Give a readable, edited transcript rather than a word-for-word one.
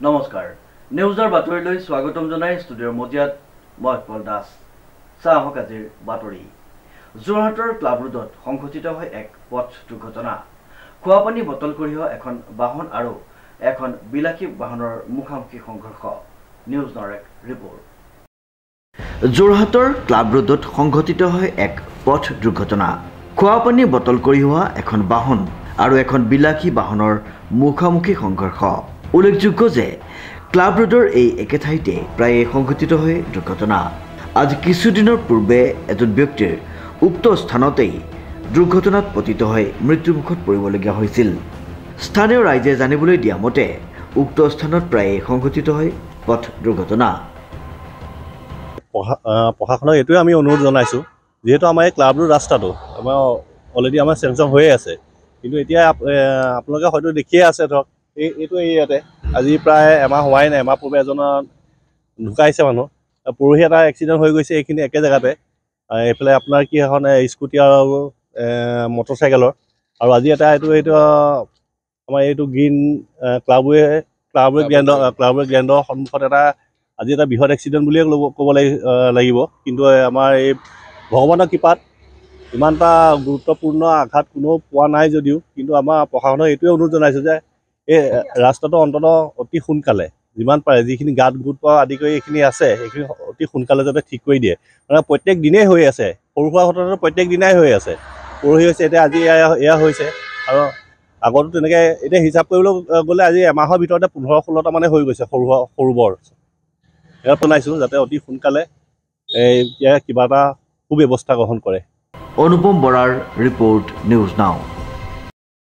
নমস্কাৰ নিউজৰ বাতৰিলৈ স্বাগতম জনাই ষ্টুডিঅ'ৰ মজিয়াত মই পল দাস চাহক আজিৰ বাতৰি যোৰহাটৰ ক্লাব ৰোডত সংঘটিত হয় এক পথ দুৰ্ঘটনা খোৱাপানী বটল কঢ়িওৱা এখন বাহন আৰু এখন বিলাসী বাহনৰ মুখামুখি সংঘৰ্ষ নিউজ নৰেক ৰিপৰ্ট যোৰহাটৰ ক্লাব ৰোডত সংঘটিত হয় এক পথ দুৰ্ঘটনা খোৱাপানী বটল কঢ়িওৱা এখন বাহন আৰু এখন বিলাসী বাহনৰ মুখামুখি সংঘৰ্ষ উল্লেখযোগ্য যে ক্লাব ৰোডৰ এই একে ঠাইতে প্ৰায় সংঘটিত হয় দুৰ্ঘটনা আজি কিছুদিনৰ পূৰ্বে এজন ব্যক্তিৰ উক্ত স্থানতেই দুৰ্ঘটনাত পতিত হৈ মৃত্যুমুখত পৰিবলগীয়া হৈছিল স্থানীয় ৰাইজে জানিবলৈ দিয়া মতে উক্ত স্থানত প্ৰায় সংঘটিত হয় পথ দুৰ্ঘটনা প্ৰশাসনক এইটোৱে আমি অনুৰোধ জনাইছোঁ যেহেতু আমাৰ এই ক্লাব ৰোড ৰাস্তাটো আমাৰ অলৰেডি আমাৰ চেংচন হৈয়ে আছে কিন্তু এতিয়া আপোনালোকে হয়তো দেখিয়ে আছে ধৰক এইটো ইয়াতে আজি প্ৰায় এমাহ হোৱাই নাই এমাহ পূৰ্বে এজনৰ ঢুকাইছে মানুহ পৰহি এটা এক্সিডেণ্ট হৈ গৈছে এইখিনি একে জেগাতে এইফালে আপোনাৰ কি এখন স্কুটি আৰু মটৰচাইকেলৰ আৰু আজি এটা এইটো আমাৰ এইটো গ্ৰীণ ক্লাবৱে গ্ৰেণ্ডৰ সন্মুখত এটা আজি এটা বৃহৎ এক্সিডেণ্ট বুলিয়ে ক'ব লাগিব কিন্তু আমাৰ এই ভগৱানৰ কৃপাত ইমান এটা গুৰুত্বপূৰ্ণ আঘাত কোনেও পোৱা নাই যদিও কিন্তু আমাৰ প্ৰশাসনক এইটোৱে অনুৰোধ জনাইছোঁ যে এই ৰাস্তাটো অন্ততঃ অতি সোনকালে যিমান পাৰে যিখিনি গাঁত গোট পোৱা আদি কৰি এইখিনি আছে সেইখিনি অতি সোনকালে যাতে ঠিক কৰি দিয়ে মানে প্ৰত্যেক দিনেই হৈ আছে সৰু সুৰা ঘটনাটো প্ৰত্যেক দিনাই হৈ আছে পৰহি হৈছে এতিয়া আজি এয়া হৈছে আৰু আগতো তেনেকৈ এতিয়া হিচাপ কৰিবলৈ গ'লে আজি এমাহৰ ভিতৰতে 15-16টা মানে হৈ গৈছে সৰু বৰ এয়া জনাইছোঁ যাতে অতি সোনকালে কিবা এটা সুব্যৱস্থা গ্ৰহণ কৰে অনুপম বৰাৰ ৰিপৰ্ট নিউজ নাও